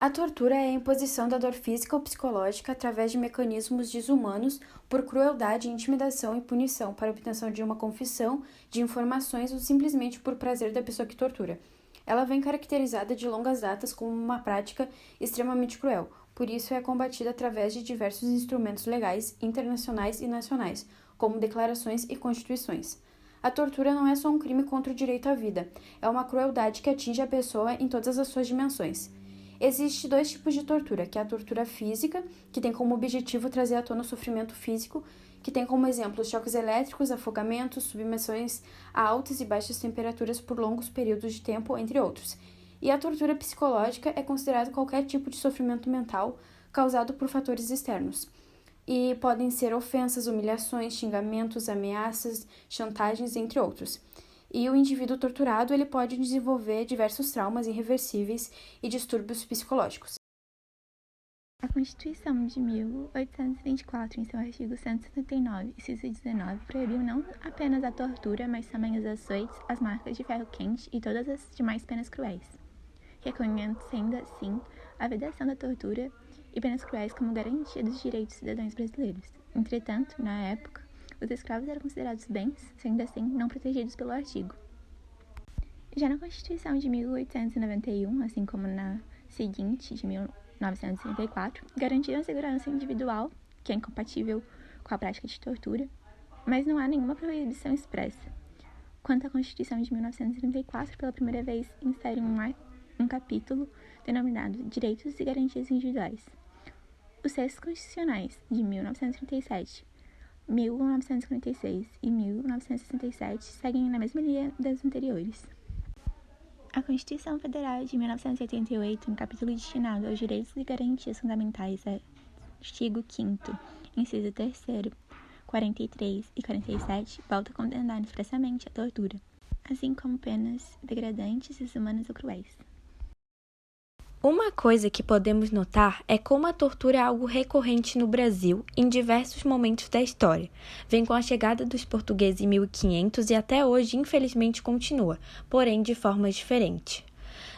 A tortura é a imposição da dor física ou psicológica através de mecanismos desumanos por crueldade, intimidação e punição para a obtenção de uma confissão, de informações ou simplesmente por prazer da pessoa que tortura. Ela vem caracterizada de longas datas como uma prática extremamente cruel, por isso é combatida através de diversos instrumentos legais, internacionais e nacionais, como declarações e constituições. A tortura não é só um crime contra o direito à vida, é uma crueldade que atinge a pessoa em todas as suas dimensões. Existem dois tipos de tortura, que é a tortura física, que tem como objetivo trazer à tona o sofrimento físico, que tem como exemplo choques elétricos, afogamentos, submersões a altas e baixas temperaturas por longos períodos de tempo, entre outros. E a tortura psicológica é considerada qualquer tipo de sofrimento mental causado por fatores externos. E podem ser ofensas, humilhações, xingamentos, ameaças, chantagens, entre outros. E o indivíduo torturado ele pode desenvolver diversos traumas irreversíveis e distúrbios psicológicos. A Constituição de 1824, em seu artigo 179, inciso 19, proibiu não apenas a tortura, mas também os açoites, as marcas de ferro quente e todas as demais penas cruéis, reconhecendo assim a vedação da tortura e penas cruéis como garantia dos direitos dos cidadãos brasileiros. Entretanto, na época, os escravos eram considerados bens, sendo assim não protegidos pelo artigo. Já na Constituição de 1891, assim como na seguinte, de 1934, garantiram a segurança individual, que é incompatível com a prática de tortura, mas não há nenhuma proibição expressa. Quanto à Constituição de 1934, pela primeira vez insere um capítulo denominado Direitos e Garantias Individuais. Os textos constitucionais de 1937, 1946 e 1967 seguem na mesma linha das anteriores. A Constituição Federal de 1988, no capítulo destinado aos direitos e garantias fundamentais, artigo 5º, inciso 3º, 43 e 47, volta a condenar expressamente a tortura, assim como penas degradantes, desumanas ou cruéis. Uma coisa que podemos notar é como a tortura é algo recorrente no Brasil em diversos momentos da história. Vem com a chegada dos portugueses em 1500 e até hoje, infelizmente, continua, porém de forma diferente.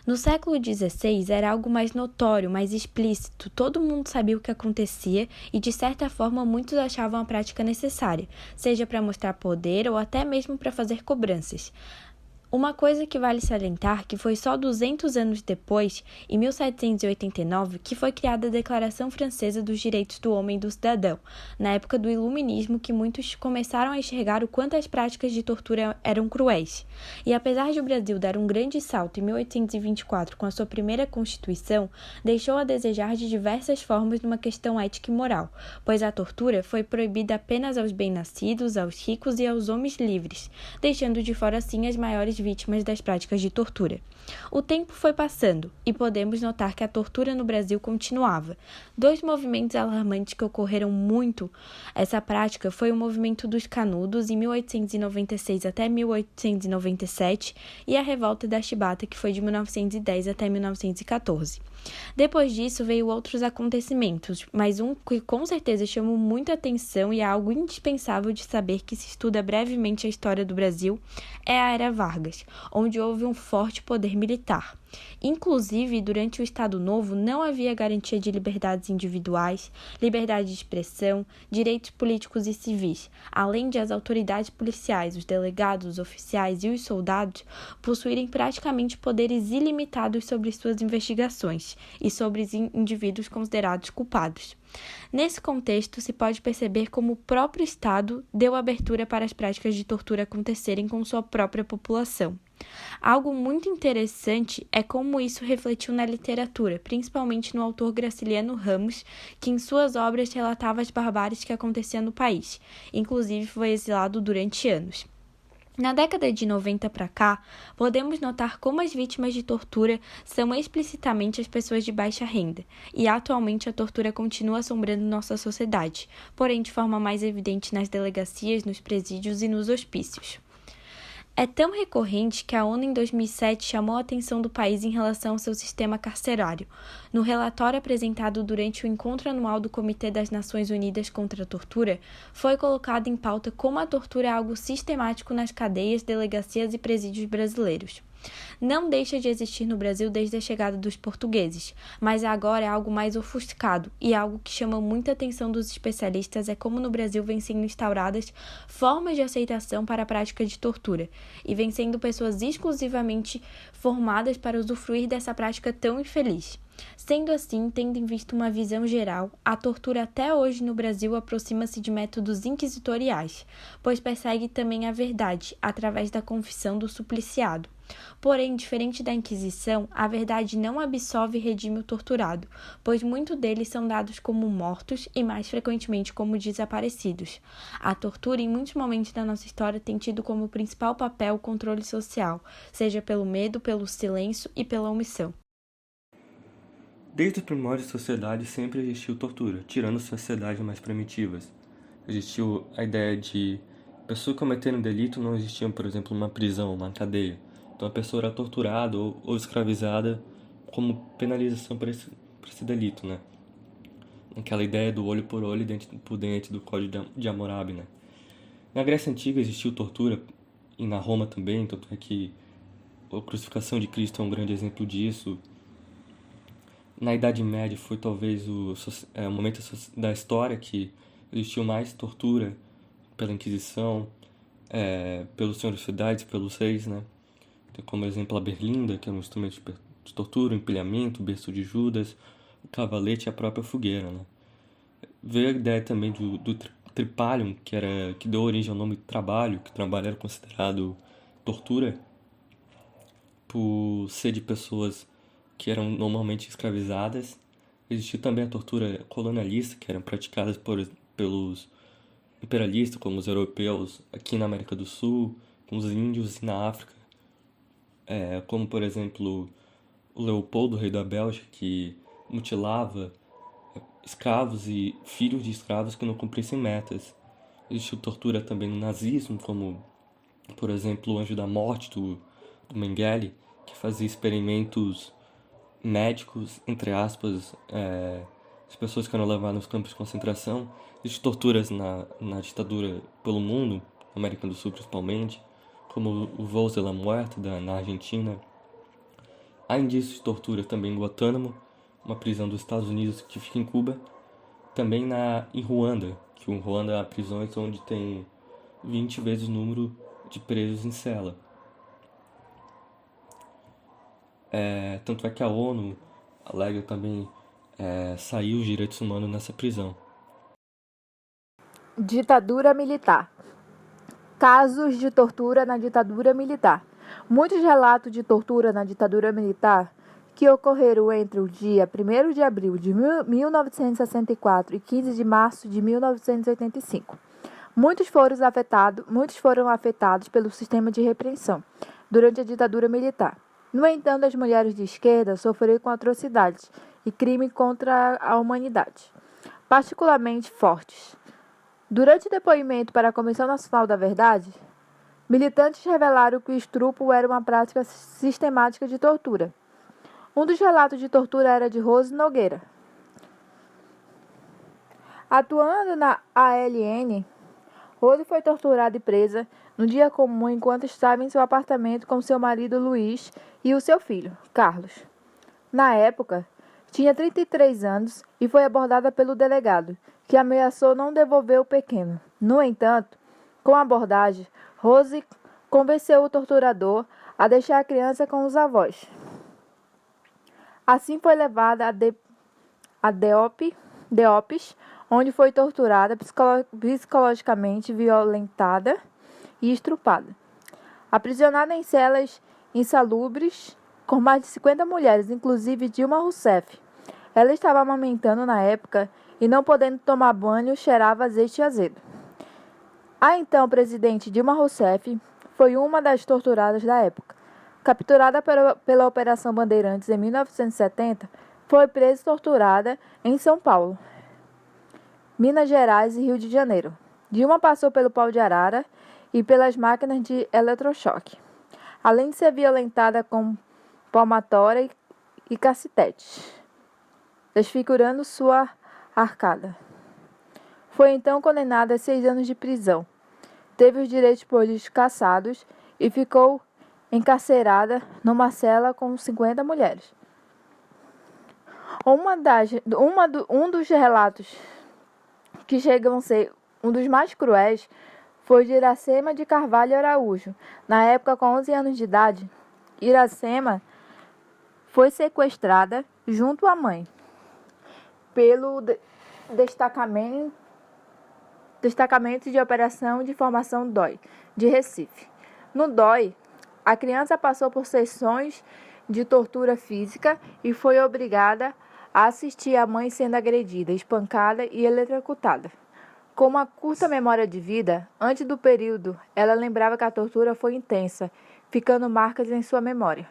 No século XVI era algo mais notório, mais explícito, todo mundo sabia o que acontecia e, de certa forma, muitos achavam a prática necessária, seja para mostrar poder ou até mesmo para fazer cobranças. Uma coisa que vale salientar que foi só 200 anos depois, em 1789, que foi criada a Declaração Francesa dos Direitos do Homem e do Cidadão, na época do Iluminismo, que muitos começaram a enxergar o quanto as práticas de tortura eram cruéis. E apesar de o Brasil dar um grande salto em 1824 com a sua primeira Constituição, deixou a desejar de diversas formas numa questão ética e moral, pois a tortura foi proibida apenas aos bem-nascidos, aos ricos e aos homens livres, deixando de fora assim as maiores vítimas das práticas de tortura. O tempo foi passando e podemos notar que a tortura no Brasil continuava. Dois movimentos alarmantes que ocorreram muito essa prática foi o movimento dos Canudos em 1896 até 1897 e a revolta da Chibata, que foi de 1910 até 1914. Depois disso veio outros acontecimentos, mas um que com certeza chamou muita atenção e é algo indispensável de saber que se estuda brevemente a história do Brasil é a Era Vargas, onde houve um forte poder militar. Inclusive, durante o Estado Novo, não havia garantia de liberdades individuais, liberdade de expressão, direitos políticos e civis, além de as autoridades policiais, os delegados, os oficiais e os soldados possuírem praticamente poderes ilimitados sobre suas investigações e sobre os indivíduos considerados culpados. Nesse contexto, se pode perceber como o próprio Estado deu abertura para as práticas de tortura acontecerem com sua própria população. Algo muito interessante é como isso refletiu na literatura, principalmente no autor Graciliano Ramos, que em suas obras relatava as barbáries que aconteciam no país. Inclusive, foi exilado durante anos. Na década de 90 para cá, podemos notar como as vítimas de tortura são explicitamente as pessoas de baixa renda, e atualmente a tortura continua assombrando nossa sociedade, porém de forma mais evidente nas delegacias, nos presídios e nos hospícios. É tão recorrente que a ONU em 2007 chamou a atenção do país em relação ao seu sistema carcerário. No relatório apresentado durante o encontro anual do Comitê das Nações Unidas contra a Tortura, foi colocado em pauta como a tortura é algo sistemático nas cadeias, delegacias e presídios brasileiros. Não deixa de existir no Brasil desde a chegada dos portugueses, mas agora é algo mais ofuscado e algo que chama muita atenção dos especialistas é como no Brasil vem sendo instauradas formas de aceitação para a prática de tortura e vem sendo pessoas exclusivamente formadas para usufruir dessa prática tão infeliz. Sendo assim, tendo em vista uma visão geral, a tortura até hoje no Brasil aproxima-se de métodos inquisitoriais, pois persegue também a verdade, através da confissão do supliciado. Porém, diferente da Inquisição, a verdade não absolve e redime o torturado, pois muitos deles são dados como mortos e mais frequentemente como desaparecidos. A tortura, em muitos momentos da nossa história, tem tido como principal papel o controle social, seja pelo medo, pelo silêncio e pela omissão. Desde os primórdios da sociedade sempre existiu tortura, tirando sociedades mais primitivas. Existiu a ideia de pessoa cometendo um delito não existia, por exemplo, uma prisão, uma cadeia. Então a pessoa era torturada ou escravizada como penalização por esse delito, né? Aquela ideia do olho por olho, dente por dente, do Código de Hammurabi, né? Na Grécia Antiga existiu tortura, e na Roma também, tanto é que a crucificação de Cristo é um grande exemplo disso. Na Idade Média foi talvez o momento da história que existiu mais tortura pela Inquisição, pelos senhores feudais, pelos reis, né? Tem como exemplo a berlinda, que é um instrumento de tortura, o empilhamento, o berço de Judas, o cavalete e a própria fogueira, né? Veio a ideia também do tripalium, que deu origem ao nome trabalho, que trabalho era considerado tortura por ser de pessoas que eram normalmente escravizadas. Existiu também a tortura colonialista, que eram praticadas pelos imperialistas, como os europeus aqui na América do Sul, com os índios e na África. Como, por exemplo, o Leopoldo, rei da Bélgica, que mutilava escravos e filhos de escravos que não cumprissem metas. Existiu tortura também no nazismo, como, por exemplo, o Anjo da Morte, do Mengele, que fazia experimentos médicos, entre aspas, as pessoas que eram levadas nos campos de concentração. Existem torturas na ditadura pelo mundo, na América do Sul principalmente, como o Voz de la Muerte, na Argentina. Há indícios de tortura também em Guantánamo, uma prisão dos Estados Unidos que fica em Cuba. Também em Ruanda, que em Ruanda há prisões onde tem 20 vezes o número de presos em cela. Tanto é que a ONU alega também sair os direitos humanos nessa prisão. Ditadura militar. Casos de tortura na ditadura militar. Muitos relatos de tortura na ditadura militar que ocorreram entre o dia 1º de abril de 1964 e 15 de março de 1985. Muitos foram afetados pelo sistema de repressão durante a ditadura militar. No entanto, as mulheres de esquerda sofreram com atrocidades e crimes contra a humanidade, particularmente fortes. Durante o depoimento para a Comissão Nacional da Verdade, militantes revelaram que o estupro era uma prática sistemática de tortura. Um dos relatos de tortura era de Rose Nogueira. Atuando na ALN, Rose foi torturada e presa no dia comum enquanto estava em seu apartamento com seu marido Luiz e o seu filho, Carlos. Na época, tinha 33 anos e foi abordada pelo delegado, que ameaçou não devolver o pequeno. No entanto, com a abordagem, Rose convenceu o torturador a deixar a criança com os avós. Assim foi levada a DEOPS, onde foi torturada, psicologicamente violentada e estrupada. Aprisionada em celas insalubres com mais de 50 mulheres, inclusive Dilma Rousseff. Ela estava amamentando na época e, não podendo tomar banho, cheirava azeite azedo. A então presidente Dilma Rousseff foi uma das torturadas da época. Capturada pela Operação Bandeirantes em 1970, foi presa e torturada em São Paulo, Minas Gerais e Rio de Janeiro. Dilma passou pelo pau de arara e pelas máquinas de eletrochoque, além de ser violentada com palmatória e cacetete, desfigurando sua arcada. Foi então condenada a 6 anos de prisão. Teve os direitos políticos cassados e ficou encarcerada numa cela com 50 mulheres. Um dos relatos que chegam a ser um dos mais cruéis foi de Iracema de Carvalho Araújo. Na época, com 11 anos de idade, Iracema foi sequestrada junto à mãe pelo Destacamento de Operação de Informação DOI, de Recife. No DOI, a criança passou por sessões de tortura física e foi obrigada a assistir a mãe sendo agredida, espancada e eletrocutada. Com uma curta memória de vida, antes do período, ela lembrava que a tortura foi intensa, ficando marcas em sua memória.